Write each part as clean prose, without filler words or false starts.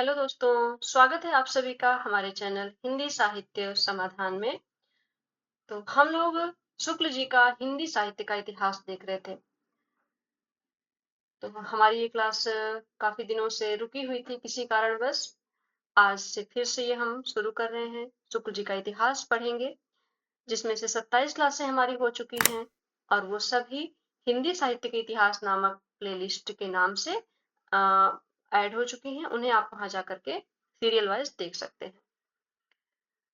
Hello दोस्तों, स्वागत है आप सभी का हमारे चैनल हिंदी साहित्य समाधान में। तो हम लोग शुक्ल जी का हिंदी साहित्य का इतिहास देख रहे थे। तो हमारी ये क्लास काफी दिनों से रुकी हुई थी किसी कारणवश। आज से फिर से ये हम शुरू कर रहे हैं, शुक्ल जी का इतिहास पढ़ेंगे, जिसमें से 27 क्लासें हमारी हो चुकी हैं और वो सभी हिंदी साहित्य के इतिहास नामक प्लेलिस्ट के नाम से ऐड हो चुकी हैं। उन्हें आप वहां जा करके सीरियल वाइज देख सकते हैं।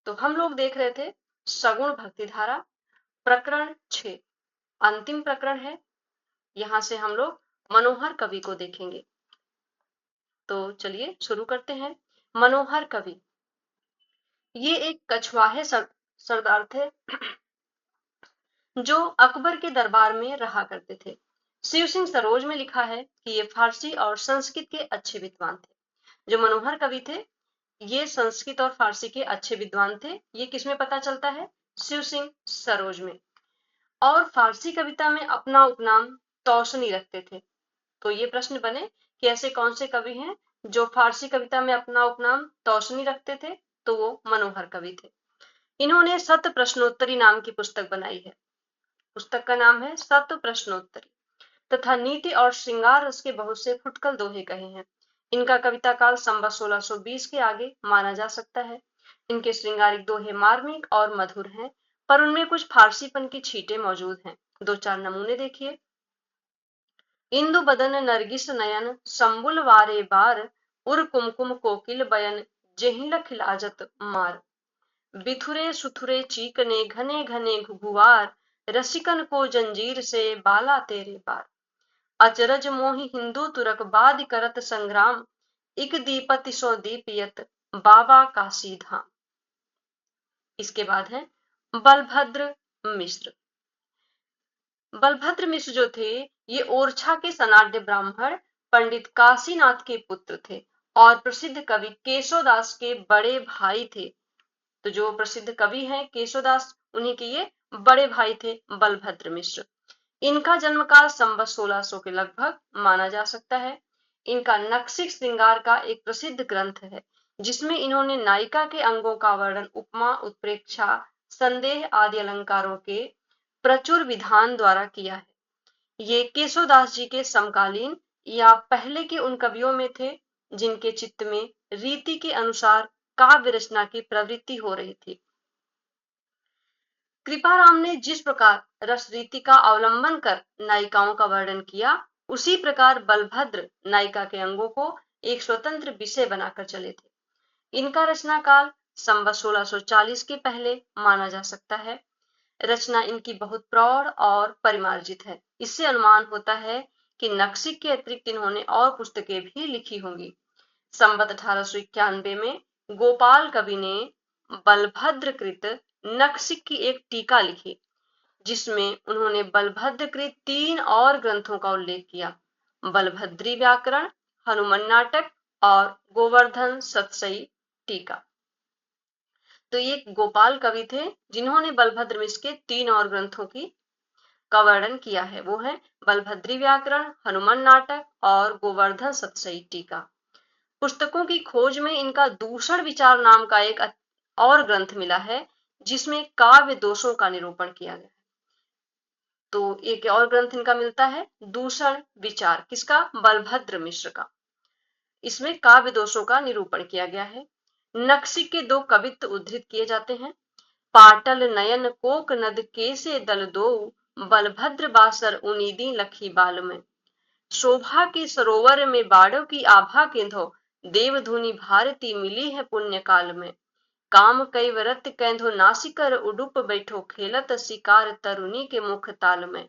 तो हम लोग देख रहे थे सगुण भक्ति धारा, प्रकरण 6 अंतिम प्रकरण है। यहाँ से हम लोग मनोहर कवि को देखेंगे। तो चलिए शुरू करते हैं। मनोहर कवि ये एक कछवाहे सरदार थे जो अकबर के दरबार में रहा करते थे। शिव सिंह सरोज में लिखा है कि ये फारसी और संस्कृत के अच्छे विद्वान थे। जो मनोहर कवि थे ये संस्कृत और फारसी के अच्छे विद्वान थे। ये किसमें पता चलता है? शिव सिंह सरोज में। और फारसी कविता में अपना उपनाम तौसनी रखते थे। तो ये प्रश्न बने कि ऐसे कौन से कवि हैं जो फारसी कविता में अपना उपनाम तौसनी रखते थे? तो वो मनोहर कवि थे। इन्होंने सत प्रश्नोत्तरी नाम की पुस्तक बनाई है। पुस्तक का नाम है सत प्रश्नोत्तरी तथा नीति और श्रृंगार रस के बहुत से फुटकल दोहे कहे हैं। इनका कविता काल संवत 1620 के आगे माना जा सकता है। इनके श्रृंगारिक दोहे मार्मिक और मधुर हैं, पर उनमें कुछ फारसीपन की छींटे मौजूद हैं। दो चार नमूने देखिए। इंदु बदन नरगिस नयन संबुल वारे बार उर कुमकुम कोकिल बयन जेहिल खिलाजत मार बिथुरे सुथुरे चीकने घने घने घुघुआर रसिकन को जंजीर से बाला तेरे पार अचरज मोहि हिंदू तुरक बाद करत संग्राम इक दीपति सो दीपियत बाबा काशी धाम। इसके बाद है बलभद्र मिश्र। बलभद्र मिश्र जो थे ये ओरछा के सनाड्य ब्राह्मण पंडित काशीनाथ के पुत्र थे और प्रसिद्ध कवि केशोदास के बड़े भाई थे। तो जो प्रसिद्ध कवि हैं केशोदास, उन्हीं के ये बड़े भाई थे बलभद्र मिश्र। इनका जन्मकाल संवत 1600 के लगभग माना जा सकता है। इनका नक्सिक श्रृंगार का एक प्रसिद्ध ग्रंथ है जिसमें इन्होंने नायिका के अंगों का वर्णन उपमा उत्प्रेक्षा संदेह आदि अलंकारों के प्रचुर विधान द्वारा किया है। ये केशोदास जी के समकालीन या पहले के उन कवियों में थे जिनके चित्त में रीति के अनुसार काव्य रचना की प्रवृत्ति हो रही थी। कृपाराम ने जिस प्रकार रस रीति का अवलंबन कर नायिकाओं का वर्णन किया, उसी प्रकार बलभद्र नायिका के अंगों को एक स्वतंत्र विषय बनाकर चले थे। इनका रचना काल संवत 1640 के पहले माना जा सकता है। रचना इनकी बहुत प्रौढ़ और परिमार्जित है। इससे अनुमान होता है कि नक्सिक के अतिरिक्त इन्होंने और पुस्तकें भी लिखी होंगी। संवत 1891 में गोपाल कवि ने बलभद्रकृत नक्सिक की एक टीका लिखी जिसमें उन्होंने बलभद्रकृत 3 और ग्रंथों का उल्लेख किया: बलभद्री व्याकरण, हनुमान नाटक और गोवर्धन सतसई टीका। तो ये गोपाल कवि थे जिन्होंने बलभद्र मिश्र के 3 और ग्रंथों का वर्णन किया है। वो है बलभद्री व्याकरण, हनुमान नाटक और गोवर्धन सतसई टीका। पुस्तकों की खोज में इनका दूषण विचार नाम का एक और ग्रंथ मिला है जिसमें काव्य दोषों का निरूपण किया गया है। तो एक और ग्रंथ इनका मिलता है दूषण विचार, किसका? बलभद्र मिश्र का। इसमें काव्य दोषों का निरूपण किया गया है। नक्सिक के 2 कवित्व उद्धृत किए जाते हैं: पाटल नयन कोक नद केसे दल दो बलभद्र बासर उनीदी लखी बाल में शोभा के सरोवर में बाड़ों की आभा केंधो देवधुनी भारती मिली है पुण्य काल में काम कई व्रत कैंधो नासिकर उडुप बैठो खेलत शिकार तरुणी के मुख ताल में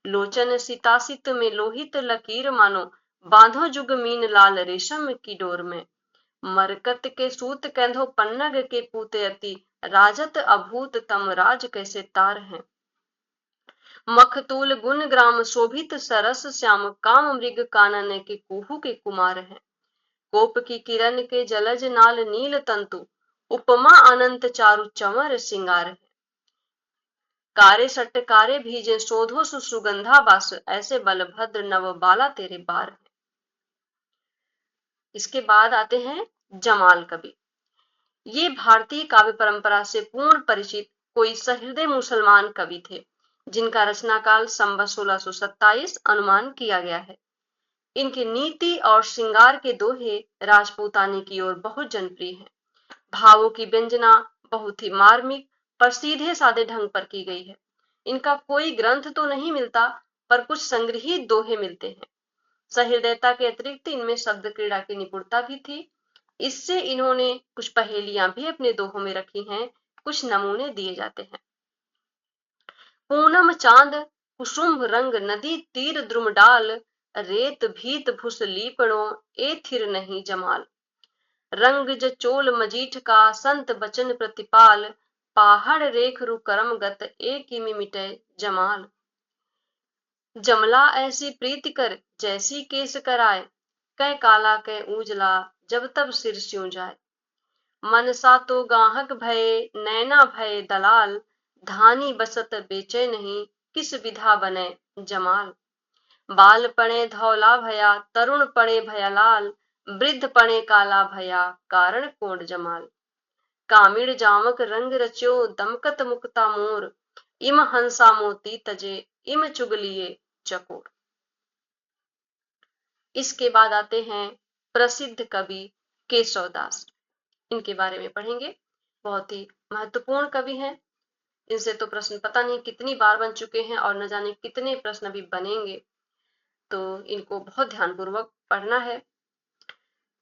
लोचन सितासित में लोहित लकीर मानो बांधो जुग मीन लाल रेशम की डोर में मरकत के सूत कैंधो पन्नग के पूते अति राजत अभूत तम राज कैसे तार हैं मखतूल गुण ग्राम शोभित सरस श्याम काम मृग कानन के कुहू के कुमार हैं कोप की किरण के जलज नाल नील तंतु उपमा अनंत चारु चमर सिंगार है कारे सट कारे भीजे शोधो सुगंधा बास ऐसे बलभद्र नव बाला तेरे बार है। इसके बाद आते हैं जमाल कवि। ये भारतीय काव्य परंपरा से पूर्ण परिचित कोई सहृदय मुसलमान कवि थे, जिनका रचना काल संवत 1627 अनुमान किया गया है। इनके नीति और श्रृंगार के दोहे राजपूताने की ओर बहुत जनप्रिय हैं। भावों की व्यंजना बहुत ही मार्मिक पर सीधे साधे ढंग पर की गई है। इनका कोई ग्रंथ तो नहीं मिलता, पर कुछ संग्रहित दोहे मिलते हैं। सहृदयता के अतिरिक्त इनमें शब्द क्रीड़ा की निपुणता भी थी। इससे इन्होंने कुछ पहेलियां भी अपने दोहों में रखी हैं। कुछ नमूने दिए जाते हैं। पूनम चांद कुसुम रंग नदी तीर द्रुम डाल, रेत भीत भुस लीपणो ए थिर नहीं जमाल। रंग ज चोल मजीठ का संत बचन प्रतिपाल, पहाड़ रेख रु करम गत ए किमि मिटे जमाल। जमला ऐसी प्रीति कर जैसी केस कराए, कै काला कै उजला जब तब सिर स्यों जाए। मनसा तो गाहक भये नैना भये दलाल, धानी बसत बेचे नहीं किस विधा बने जमाल। बाल पणे धौला भया तरुण पणे भया लाल, वृद्ध पणे काला भया कारण कोड जमाल। कामिड़ जामक रंग रच्यो दमकत मुक्ता मोर, इम हंसा मोती तजे इम चुगलिए चकोर। इसके बाद आते हैं प्रसिद्ध कवि केशवदास। इनके बारे में पढ़ेंगे। बहुत ही महत्वपूर्ण कवि हैं। इनसे तो प्रश्न पता नहीं कितनी बार बन चुके हैं और न जाने कितने प्रश्न अभी बनेंगे, तो इनको बहुत ध्यानपूर्वक पढ़ना है।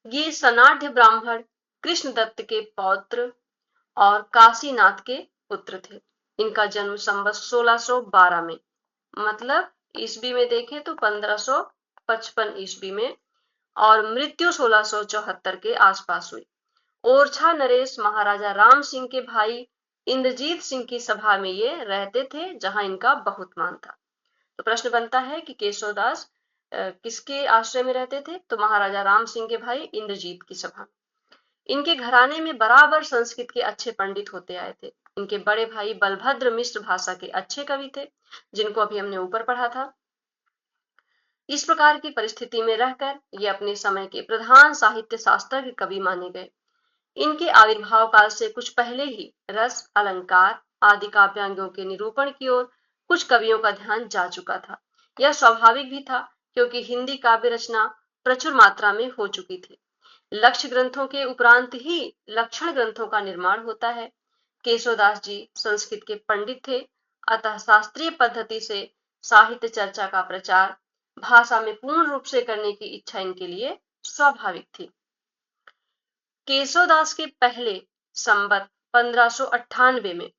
ये सनाढ़ ब्राह्मण कृष्णदत्त के पौत्र और काशीनाथ के पुत्र थे। इनका जन्म संवत 1612 में, मतलब ईस्वी में देखें तो 1555 ईस्वी में, और मृत्यु 1674 के आसपास हुई। ओरछा नरेश महाराजा राम सिंह के भाई इंद्रजीत सिंह की सभा में ये रहते थे, जहां इनका बहुत मान था। तो प्रश्न बनता है कि केशवदास किसके आश्रय में रहते थे? तो महाराजा राम सिंह के भाई इंद्रजीत की सभा। इनके घराने में बराबर संस्कृत के अच्छे पंडित होते आए थे। इनके बड़े भाई बलभद्र मिश्र भाषा के अच्छे कवि थे, जिनको अभी हमने ऊपर पढ़ा था। इस प्रकार की परिस्थिति में रहकर ये अपने समय के प्रधान साहित्य शास्त्र के कवि माने गए। इनके आविर्भाव काल से कुछ पहले ही रस, अलंकार आदि काव्यांगों के निरूपण की ओर कुछ कवियों का ध्यान जा चुका था। यह स्वाभाविक भी था, क्योंकि हिंदी काव्य रचना प्रचुर मात्रा में हो चुकी थी। लक्ष्य ग्रंथों के उपरांत ही लक्षण ग्रंथों का निर्माण होता है। केशवदास जी संस्कृत के पंडित थे, अतः शास्त्रीय पद्धति से साहित्य चर्चा का प्रचार भाषा में पूर्ण रूप से करने की इच्छा इनके लिए स्वाभाविक थी। केशवदास के पहले संवत 1598 में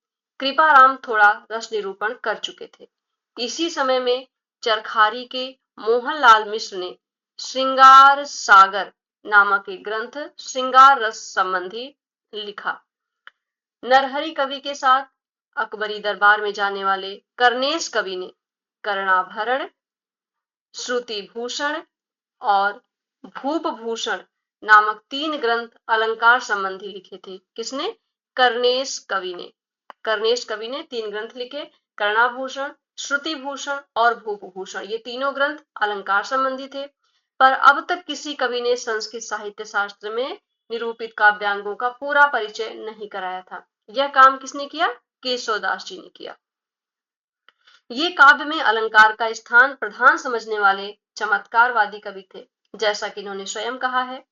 कृपाराम थोड़ा रस निरूपण कर चुके थे। इसी समय में चरखारी के मोहनलाल मिश्र ने श्रृंगार सागर नामक एक ग्रंथ श्रृंगार रस संबंधी लिखा। नरहरि कवि के साथ अकबरी दरबार में जाने वाले कर्नेश कवि ने कर्णाभरण, श्रुति भूषण और भूप भूषण नामक 3 ग्रंथ अलंकार संबंधी लिखे थे। किसने? कर्नेश कवि ने। कर्नेश कवि ने 3 ग्रंथ लिखे, कर्णाभूषण, श्रुति भूषण और भूप भूषण। ये तीनों ग्रंथ अलंकार संबंधी थे, पर अब तक किसी कवि ने संस्कृत साहित्य शास्त्र में निरूपित काव्यांगों का पूरा परिचय नहीं कराया था। यह काम किसने किया? केशवदास जी ने किया। ये काव्य में अलंकार का स्थान प्रधान समझने वाले चमत्कारवादी कवि थे, जैसा कि इन्होंने स्वयं कहा है।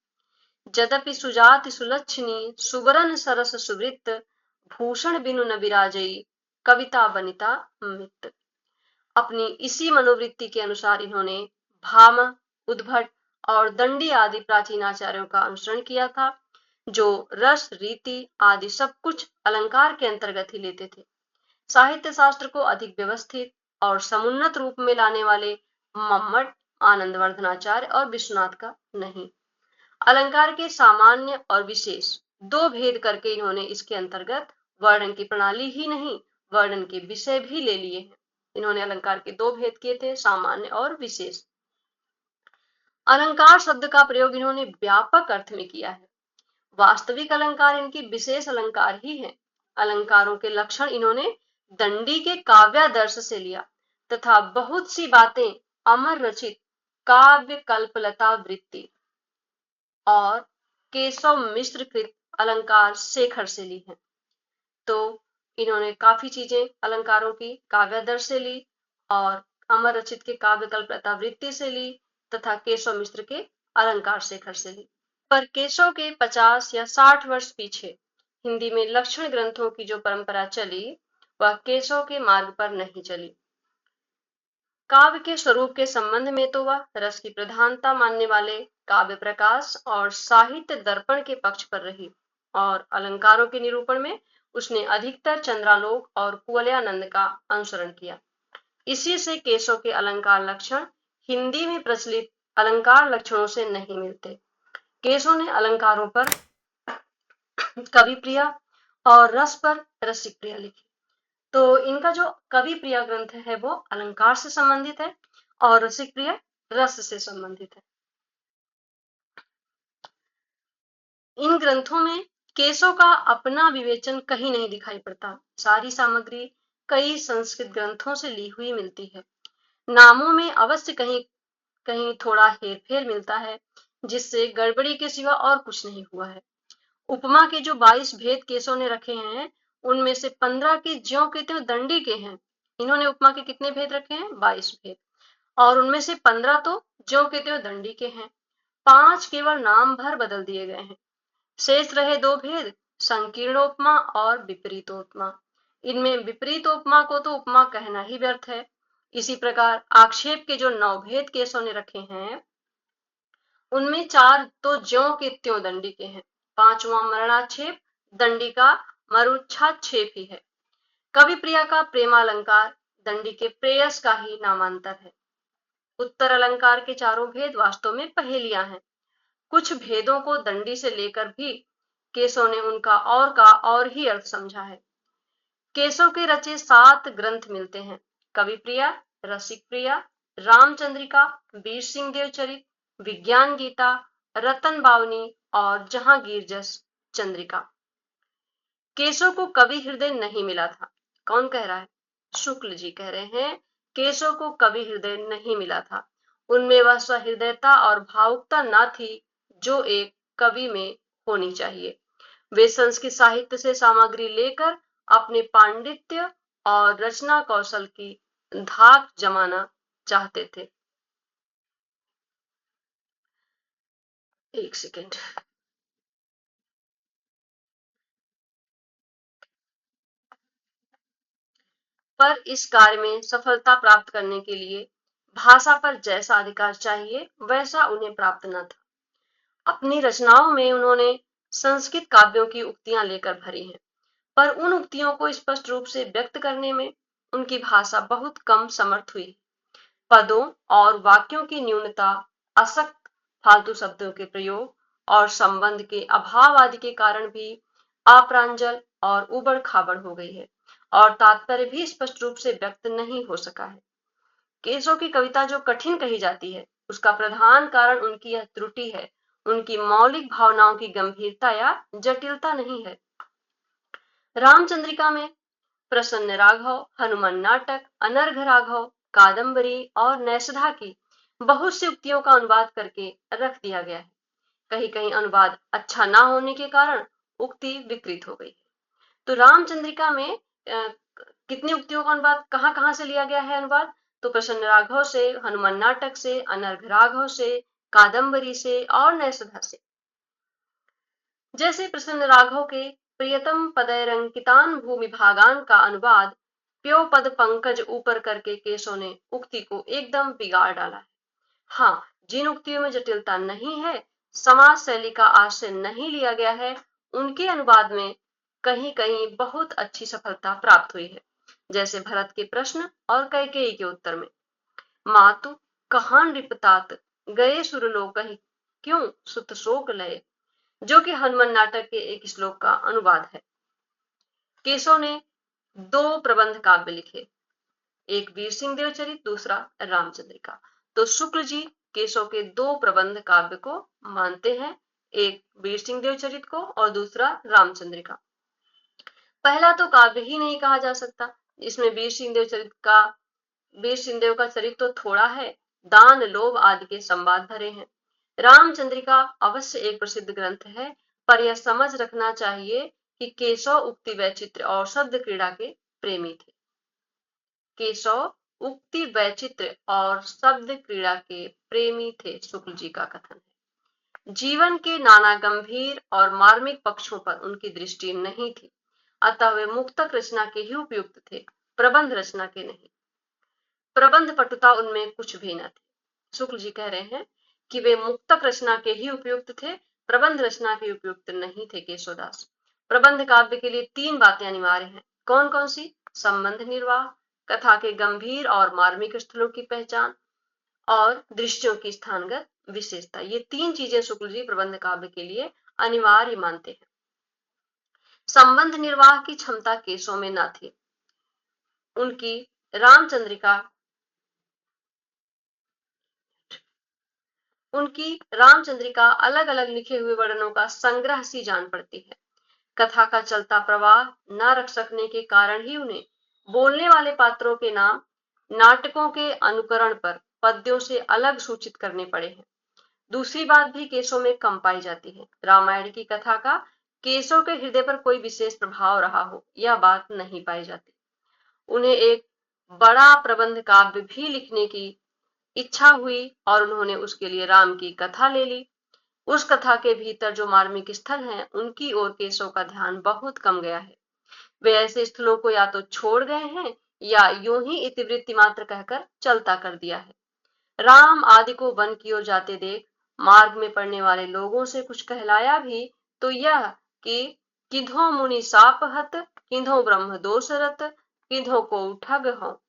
जदपि सुजाति सुलक्षणी सुबरन सरस सुवृत्त, भूषण बिनु न विराजई कविता बनिता मित। अपनी इसी मनोवृत्ति के अनुसार इन्होंने भाम, उद्भट और दंडी आदि प्राचीन आचार्यों का अनुसरण किया था, जो रस, रीति आदि सब कुछ अलंकार के अंतर्गत ही लेते थे। साहित्य शास्त्र को अधिक व्यवस्थित और समुन्नत रूप में लाने वाले मम्मट, आनंदवर्धनाचार्य और विश्वनाथ का नहीं। अलंकार के सामान्य और विशेष 2 भेद करके इन्होंने इसके अंतर्गत वर्णन की प्रणाली ही नहीं, वर्णन के विषय भी ले लिए हैं। इन्होंने अलंकार के 2 भेद किए थे, सामान्य और विशेष। अलंकार शब्द का प्रयोग इन्होंने व्यापक अर्थ में किया है। वास्तविक अलंकार इनकी विशेष अलंकार ही है। अलंकारों के लक्षण इन्होंने दंडी के काव्यादर्श से लिया तथा बहुत सी बातें अमर रचित काव्य कल्पलता वृत्ति और केशव मिश्र कृत अलंकार शेखर से ली है। तो इन्होंने काफी चीजें अलंकारों की काव्यादर्श से ली और अमर रचित के काव्य कल्पलता वृत्ति से ली तथा केशव मिश्र के अलंकार शेखर से ली। पर केशव के 50 या 60 वर्ष पीछे हिंदी में लक्षण ग्रंथों की जो परंपरा चली वह केशव के मार्ग पर नहीं चली। काव्य के स्वरूप के संबंध में तो वह रस की प्रधानता मानने वाले काव्य प्रकाश और साहित्य दर्पण के पक्ष पर रही और अलंकारों के निरूपण में उसने अधिकतर चंद्रालोक और कुवलयानंद का अनुसरण किया। इसी से केशव के अलंकार लक्षण हिंदी में प्रचलित अलंकार लक्षणों से नहीं मिलते। केशव ने अलंकारों पर कवि प्रिया और रस पर रसिक प्रिया लिखी। तो इनका जो कवि प्रिया ग्रंथ है वो अलंकार से संबंधित है और रसिक प्रिया रस से संबंधित है। इन ग्रंथों में केशव का अपना विवेचन कहीं नहीं दिखाई पड़ता। सारी सामग्री कई संस्कृत ग्रंथों से ली हुई मिलती है। नामों में अवश्य कहीं कहीं थोड़ा हेरफेर मिलता है जिससे गड़बड़ी के सिवा और कुछ नहीं हुआ है। उपमा के जो 22 भेद केशव ने रखे हैं उनमें से 15 के ज्यों के त्यों दंडी के हैं। इन्होंने उपमा के कितने भेद रखे हैं? 22 भेद, और उनमें से 15 तो ज्यों के त्यों दंडी के हैं। 5 केवल नाम भर बदल दिए गए हैं। शेष रहे 2 भेद, संकीर्णोपमा और विपरीतोपमा। इनमें विपरीतोपमा को तो उपमा कहना ही व्यर्थ है। इसी प्रकार आक्षेप के जो 9 भेद केशव ने रखे हैं उनमें 4 तो ज्यों के त्यों दंडी के हैं। 5वां मरणाक्षेप दंडी का मरुच्छाक्षेप ही है। कवि प्रिया का प्रेमालंकार दंडी के प्रेयस का ही नामांतर है। उत्तर अलंकार के चारों भेद वास्तव में पहेलियां हैं। कुछ भेदों को दंडी से लेकर भी केशव ने उनका और ही अर्थ समझा है। केशव के रचे 7 ग्रंथ मिलते हैं: कवि प्रिया, रसिक प्रिया, रामचंद्रिका, वीर सिंह देवचरित, विज्ञान गीता, रतन बावनी और जहांगीर जस चंद्रिका। केशव को कवि हृदय नहीं मिला था। कौन कह रहा है? शुक्ल जी कह रहे हैं केशव को कवि हृदय नहीं मिला था। उनमें वह सहृदयता और भावुकता न थी जो एक कवि में होनी चाहिए। वे संस्कृत साहित्य से सामग्री लेकर अपने पांडित्य और रचना कौशल की धाक जमाना चाहते थे। एक सेकेंड। पर इस कार्य में सफलता प्राप्त करने के लिए भाषा पर जैसा अधिकार चाहिए वैसा उन्हें प्राप्त न था। अपनी रचनाओं में उन्होंने संस्कृत काव्यों की उक्तियां लेकर भरी हैं, पर उन उक्तियों को स्पष्ट रूप से व्यक्त करने में उनकी भाषा बहुत कम समर्थ हुई। पदों और वाक्यों की न्यूनता, असक्त फालतू शब्दों के प्रयोग और संबंध के अभाव आदि के कारण भी अप्रांजल और उबड़ खाबड़ हो गई है और तात्पर्य भी स्पष्ट रूप से व्यक्त नहीं हो सका है। केशव की कविता जो कठिन कही जाती है उसका प्रधान कारण उनकी यह त्रुटि है, उनकी मौलिक भावनाओं की गंभीरता या जटिलता नहीं है। रामचंद्रिका में प्रसन्न राघव, हनुमान नाटक, अनर्घ राघव, कादम्बरी और नैषधा की बहुत सी उक्तियों का अनुवाद करके रख दिया गया है। कहीं कहीं अनुवाद अच्छा ना होने के कारण उक्ति विकृत हो गई। तो रामचंद्रिका में कितनी उक्तियों का अनुवाद कहाँ कहाँ से लिया गया है अनुवाद? तो प्रसन्न राघव से, हनुमान नाटक से, अनर्घ राघव से, कादम्बरी से और नैषधा से। जैसे प्रसन्न राघव के प्रियतम पदैरंकितान भूमि भागान का अनुवाद प्यो पद पंकज ऊपर करके केशव ने उक्ति को एकदम बिगाड़ डाला है। हाँ, जिन उक्तियों में जटिलता नहीं है, समाज शैली का आश्रय नहीं लिया गया है, उनके अनुवाद में कहीं कहीं बहुत अच्छी सफलता प्राप्त हुई है। जैसे भरत के प्रश्न और कैकेयी के उत्तर में मातु कहां नृपतात गए सुरलोक क्यों सुत शोक लय, जो कि हनुमान नाटक के एक श्लोक का अनुवाद है। केशव ने 2 प्रबंध काव्य लिखे, एक वीर सिंह देवचरित, दूसरा रामचंद्रिका। तो शुक्ल जी केशव के 2 प्रबंध काव्य को मानते हैं, एक वीर सिंह देवचरित को और दूसरा रामचंद्रिका। पहला तो काव्य ही नहीं कहा जा सकता, इसमें वीर सिंह देव का चरित्र तो थोड़ा है, दान लोभ आदि के संवाद भरे हैं। रामचंद्रिका अवश्य एक प्रसिद्ध ग्रंथ है, पर यह समझ रखना चाहिए कि केशव उक्ति वैचित्र और शब्द क्रीड़ा के प्रेमी थे। केशव उक्ति वैचित्र और शब्द क्रीड़ा के प्रेमी थे, शुक्ल जी का कथन है। जीवन के नाना गंभीर और मार्मिक पक्षों पर उनकी दृष्टि नहीं थी, अतः वे मुक्तक रचना के ही उपयुक्त थे, प्रबंध रचना के नहीं। प्रबंध पटुता उनमें कुछ भी न थी। शुक्ल जी कह रहे हैं कि वे मुक्तक रचना के ही उपयुक्त थे, प्रबंध रचना के उपयुक्त नहीं थे केशवदास। प्रबंध काव्य के लिए 3 बातें अनिवार्य हैं। कौन कौन सी? संबंध निर्वाह, कथा के गंभीर और मार्मिक स्थलों की पहचान और दृश्यों की स्थानगत विशेषता। ये 3 चीजें शुक्ल जी प्रबंध काव्य के लिए अनिवार्य मानते हैं। संबंध निर्वाह की क्षमता केशव में न थी। उनकी रामचंद्रिका अलग अलग लिखे हुए वर्णनों का संग्रह सी जान पड़ती है। कथा का चलता प्रवाह न रख सकने के कारण ही उन्हें बोलने वाले पात्रों के नाम नाटकों के अनुकरण पर पद्यों से अलग सूचित करने पड़े हैं। दूसरी बात भी केशव में कम पाई जाती है। रामायण की कथा का केशव के हृदय पर कोई विशेष प्रभाव रहा हो, यह बात नहीं पाई जाती। उन्हें एक बड़ा प्रबंध काव्य भी लिखने की इच्छा हुई और उन्होंने उसके लिए राम की कथा ले ली। उस कथा के भीतर जो मार्मिक स्थल हैं, उनकी ओर केशव का ध्यान बहुत कम गया है। वे ऐसे स्थलों को या तो छोड़ गए हैं या यूं ही इतिवृत्ति मात्र कहकर चलता कर दिया है। राम आदि को वन की ओर जाते देख मार्ग में पड़ने वाले लोगों से कुछ कहलाया भी तो यह कि किधो मुनि सापहत, किधो ब्रह्म दोषरत, किधो को ठग हो।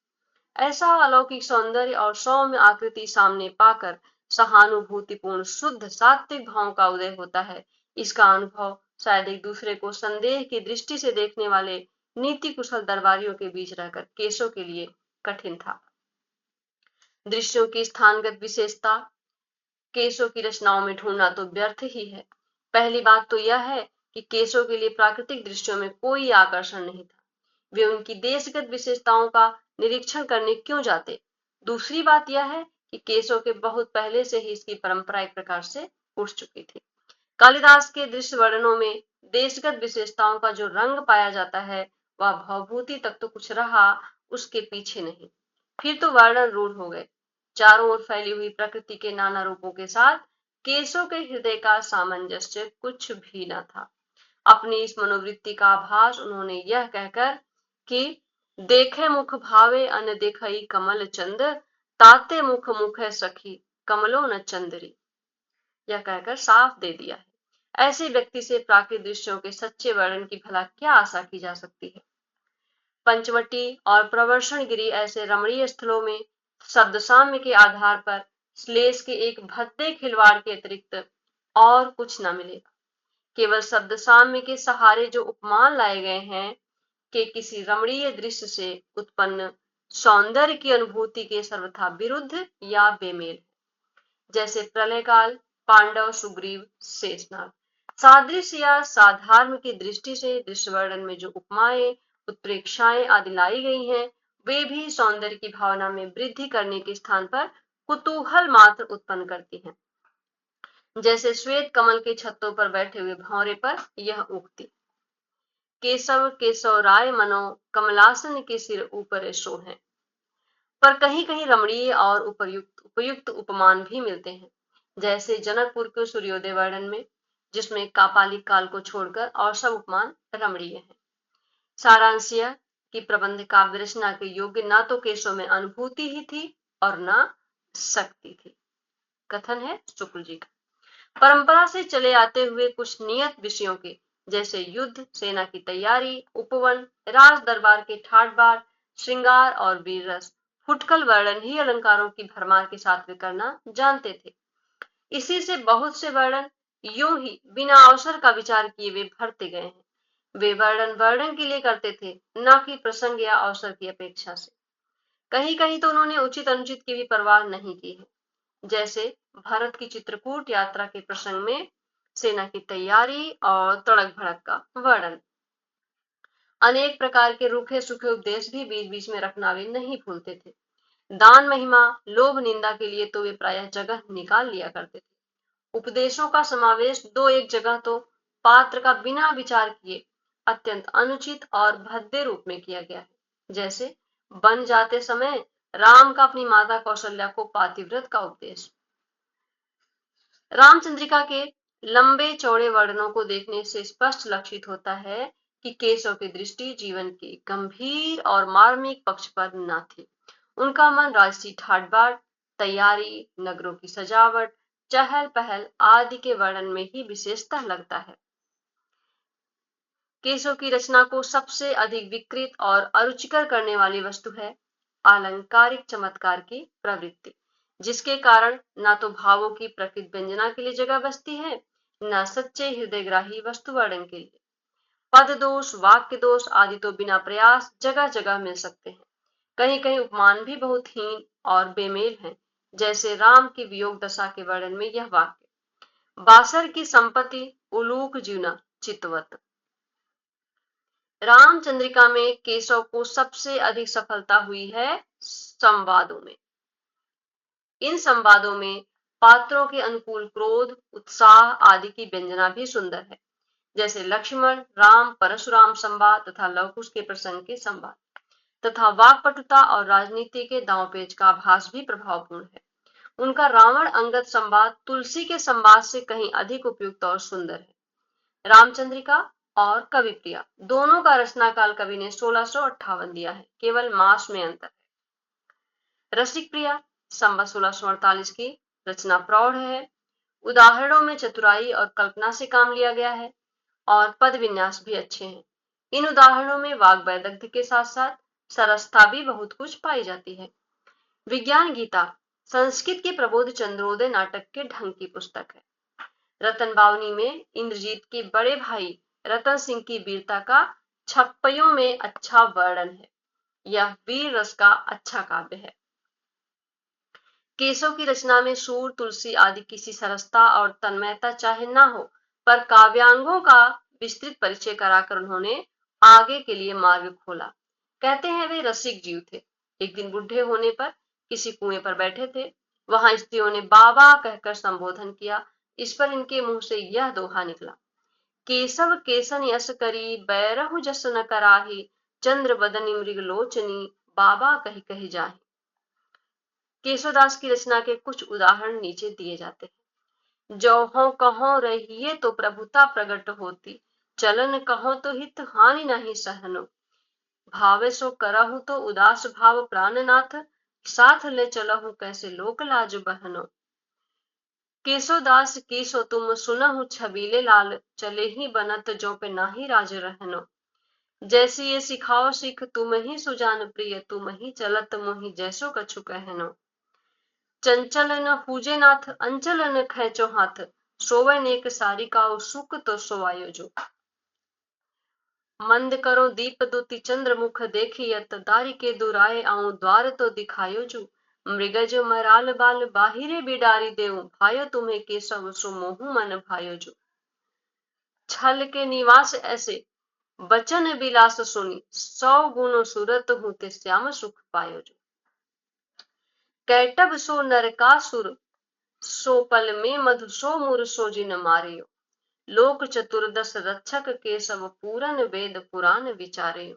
ऐसा अलौकिक सौंदर्य और सौम्य आकृति सामने पाकर सहानुभूतिपूर्ण शुद्ध सात्विक भाव का उदय होता है। इसका अनुभव शायद एक दूसरे को संदेह की दृष्टि से देखने वाले नीति कुशल दरबारियों के बीच रहकर केशव के लिए कठिन था। दृश्यों की स्थानगत विशेषता केशव की रचनाओं में ढूंढना तो व्यर्थ ही है। पहली बात तो यह है कि केशव के लिए प्राकृतिक दृश्यों में कोई आकर्षण नहीं था। वे उनकी देशगत विशेषताओं का निरीक्षण करने क्यों जाते? दूसरी बात यह है कि केशव के बहुत पहले से ही इसकी परंपरा एक प्रकार से उठ चुकी थी। कालिदास के दृश्य वर्णनों में देशगत विशेषताओं का जो रंग पाया जाता है, वह भवभूति तक तो कुछ रहा, उसके पीछे नहीं। फिर तो वर्णन रूढ़ हो गए। चारों ओर फैली हुई प्रकृति के नाना रूपों के साथ केशव के हृदय का सामंजस्य कुछ भी न था। अपनी इस मनोवृत्ति का आभास उन्होंने यह कहकर कि देखे मुख भावे अन देखई कमल चंद, ताते मुख मुखे सखी कमलो न चंदरी, यह कहकर साफ दे दिया है। ऐसे व्यक्ति से प्राकृतिक दृश्यों के सच्चे वर्णन की भला क्या आशा की जा सकती है? पंचवटी और प्रवर्षण गिरी ऐसे रमणीय स्थलों में शब्द साम्य के आधार पर श्लेष के एक भद्दे खिलवाड़ के अतिरिक्त और कुछ न मिलेगा। केवल शब्द साम्य के सहारे जो उपमान लाए गए हैं कि किसी रमणीय दृश्य से उत्पन्न सौंदर्य की अनुभूति के सर्वथा विरुद्ध या बेमेल, जैसे प्रलय काल, पांडव, सुग्रीव, शेषनाग। सादृश्य या साधारण की दृष्टि से दृश्य वर्णन में जो उपमाएं, उत्प्रेक्षाएं आदि लाई गई हैं, वे भी सौंदर्य की भावना में वृद्धि करने के स्थान पर कुतूहल मात्र उत्पन्न करती हैं। जैसे श्वेत कमल के छत्तों पर बैठे हुए भंवरे पर यह उक्ति, केशव केशव राय मनो कमलासन के सिर ऊपर सो है। पर कहीं कहीं रमणीय और उपयुक्त उपमान भी मिलते हैं, जैसे जनकपुर के सूर्योदय वर्णन में, जिसमें कापालिक काल को छोड़कर और सब उपमान रमणीय हैं। सारांश यह कि प्रबंध काव्य रचना के योग्य न तो केशव में अनुभूति ही थी और न शक्ति थी। कथन है शुक्ल जी का। परंपरा से चले आते हुए कुछ नियत विषयों के, जैसे युद्ध, सेना की तैयारी, उपवन, राज दरबार के ठाट बाट, श्रृंगार और वीर रस, फुटकल वर्णन ही अलंकारों की भरमार के साथ वे करना जानते थे। इसी से बहुत से वर्णन यूं ही बिना अवसर का विचार किए वे भरते गए हैं। वे वर्णन के लिए करते थे, न कि प्रसंग या अवसर की अपेक्षा से। कहीं कहीं तो उन्होंने उचित अनुचित की भी परवाह नहीं की है, जैसे भारत की चित्रकूट यात्रा के प्रसंग में सेना की तैयारी और तड़क भड़क का वर्णन। अनेक प्रकार के रूखे सूखे उपदेश भी बीच बीच में रखना वे नहीं भूलते थे। दान महिमा, लोभ निंदा के लिए तो वे प्रायः जगह निकाल लिया करते थे। उपदेशों का समावेश दो एक जगह तो पात्र का बिना विचार किए अत्यंत अनुचित और भद्दे रूप में किया गया है। जैसे बन जाते समय राम का अपनी माता कौशल्या को पातिव्रत का उपदेश। रामचंद्रिका के लंबे चौड़े वर्णनों को देखने से स्पष्ट लक्षित होता है कि केशव की दृष्टि जीवन के गंभीर और मार्मिक पक्ष पर न थी। उनका मन राजसी ठाट बाट, तैयारी, नगरों की सजावट, चहल पहल आदि के वर्णन में ही विशेषतः लगता है। केशव की रचना को सबसे अधिक विकृत और अरुचिकर करने वाली वस्तु है आलंकारिक चमत्कार की प्रवृत्ति, जिसके कारण न तो भावों की प्रकृत व्यंजना के लिए जगह बचती है, न सच्चे हृदयग्राही वस्तु वर्णन के लिए। पद दोष, वाक्य दोष आदि तो बिना प्रयास जगह जगह मिल सकते हैं। कहीं कहीं उपमान भी बहुत हीन और बेमेल हैं, जैसे राम की वियोग दशा के वर्णन में यह वाक्य, बासर की संपत्ति उलूक जीवना चितवत। रामचंद्रिका में केशव को सबसे अधिक सफलता हुई है संवादों में। इन संवादों में पात्रों के अनुकूल क्रोध, उत्साह आदि की व्यंजना भी सुंदर है, जैसे लक्ष्मण राम परशुराम संवाद तथा लवकुश के प्रसंग के संवाद, तथा वाक्पटुता और राजनीति के दांवपेच का आभास भी प्रभावपूर्ण है। उनका रावण अंगद संवाद तुलसी के संवाद से कहीं अधिक उपयुक्त और सुंदर है। रामचंद्रिका और कविप्रिया दोनों का रचना काल कवि ने 1658 दिया है, केवल मास में अंतर है। रसिक प्रिया संवत 1648 की रचना प्रौढ़ है। उदाहरणों में चतुराई और कल्पना से काम लिया गया है और पद विन्यास भी अच्छे हैं। इन उदाहरणों में वाग वैदग्ध्य के साथ साथ सरसता भी बहुत कुछ पाई जाती है। विज्ञान गीता संस्कृत के प्रबोध चंद्रोदय नाटक के ढंग की पुस्तक है। रतन बावनी में इंद्रजीत के बड़े भाई रतन सिंह की वीरता का छप्पयों में अच्छा वर्णन है। यह वीर रस का अच्छा काव्य है। केशव की रचना में सूर, तुलसी आदि किसी सरसता और तन्मयता चाहे ना हो, पर काव्यांगों का विस्तृत परिचय कराकर उन्होंने आगे के लिए मार्ग खोला। कहते हैं वे रसिक जीव थे। एक दिन बुढ़े होने पर किसी कुएं पर बैठे थे। वहां स्त्रियों ने बाबा कहकर संबोधन किया। इस पर इनके मुंह से यह दोहा निकला, केशव केसन यस करी बैरहु जस न कराही, चंद्र बदनी मृग लोचनी बाबा कही कही जाही। केशवदास की रचना के कुछ उदाहरण नीचे दिए जाते हैं। जौहों कहो रहिए तो प्रभुता प्रगट होती, चलन कहो तो हित हानि नहीं सहनो, भावे सो करहु तो उदास भाव प्राणनाथ, साथ ले चलहु कैसे लोक लाज बहनो। केशवदास की सो तुम सुनहु छबीले लाल, चले ही बनत जो पे नाही राज रहनो, जैसी ये सिखाओ सिख तुम ही सुजान प्रिय, तुम ही चलत मोहि जैसो कछु कहनो। चंचल न पूजे नाथ अंचल न खेचो हाथ, सोवे नेक सारिकाओ सुख तो सोवायो जो। मंद करो दीप दुति चंद्र मुख देखियत, दारी के दुराए आऊं द्वार तो दिखायो जो। मृगज मराल बाल बाहिरे बिडारी देव, भायो तुम्हें केशव सो मोहु मन भायो जो। छल के निवास ऐसे बचन बिलास सुनी, 100 गुण सूरत होते श्याम सुख पायो जो। कैटब सो नरकासुर, सो पल में मधु सो मुर सो जिन मारियो, लोक चतुर्दश रक्षक केशव पूरन वेद पुराण विचारियो।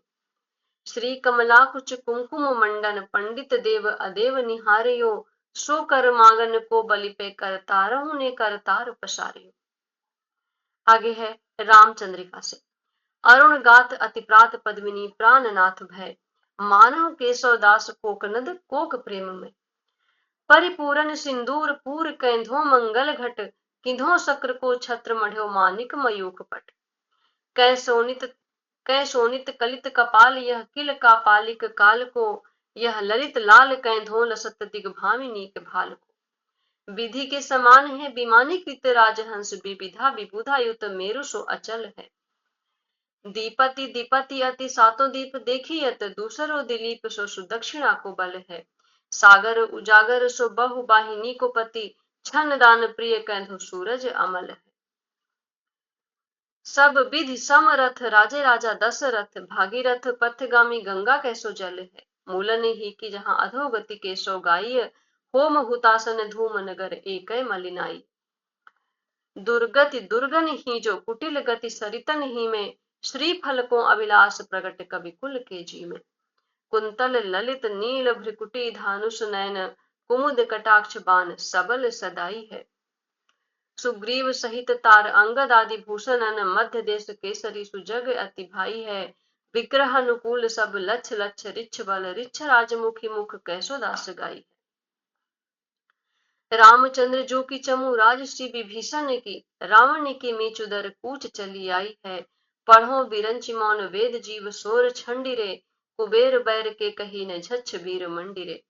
श्री कमलाकुच कुमकुम मंडन, पंडित देव अदेव निहारियो, सो कर मांगन को बलि पे करतारहु ने करतार पसारियो। आगे है रामचंद्रिका से, अरुण गात अतिप्रात पद्मिनी प्राणनाथ भय, मानव केशवदास कोकनद कोक प्रेम में। परिपूरन सिंदूर पूर कैंधो मंगल घट, किन्हो शक्र को छत्र मढ़ो मानिक मयूख पट। कै सोनित कलित कपाल, यह किल का पालिक काल को, यह ललित लाल कैंधो लसत दिग्भामिनी के भाल को। विधि के समान है विमानी कृत राजहंस, विविधा विबुधा युत मेरु सो अचल है। दीपति दीपति अति सातों दीप देखियत, दूसरो दिलीप सो सुदक्षिणा को बल है। सागर उजागर सो बहु बाहिनी को पति, छन दान प्रिय कैंधो सूरज अमल है। सब विधि समरथ राजे राजा दशरथ, भागीरथ पथगामी गंगा कैसो जल है। मूलन ही की जहां अधोगति केशव गाई, होम हुतासन धूम नगर एक मलिनाई। दुर्गति दुर्गन ही जो कुटिल गति सरितन ही में, श्री फल को अभिलाष प्रगट कवि कुल के जी में। कुंतल ललित नील भ्रिकुटी धानुष नयन, कुमुद कटाक्ष बाण सबल सदाई है। सुग्रीव सहित तार अंगद आदि भूषण, मध्य देश केसरी सुजग अति भाई है। विग्रह अनुकूल सब लक्ष लक्ष रिच्छ बल, रिच्छ राजमुखी मुख कैसो दास गाई। रामचंद्र जो की चमू राज श्री विभीषण की, रावण की मीचुदर कूच चली आई है। पढ़ो बिरंच मौन वेद जीव सोर छंडिरे, कुबेर बैर के कही न झच्छ वीर मंडिरे।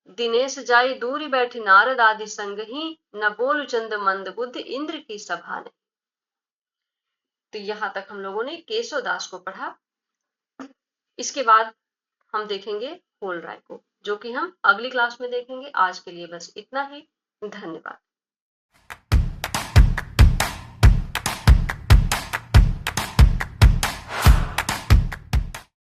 दिनेश जाई दूरी बैठी नारद आदि संग ही, न बोल चंद मंद बुद्ध इंद्र की सभा ने। तो यहां तक हम लोगों ने केशवदास को पढ़ा। इसके बाद हम देखेंगे होल राय को, जो कि हम अगली क्लास में देखेंगे। आज के लिए बस इतना ही। धन्यवाद।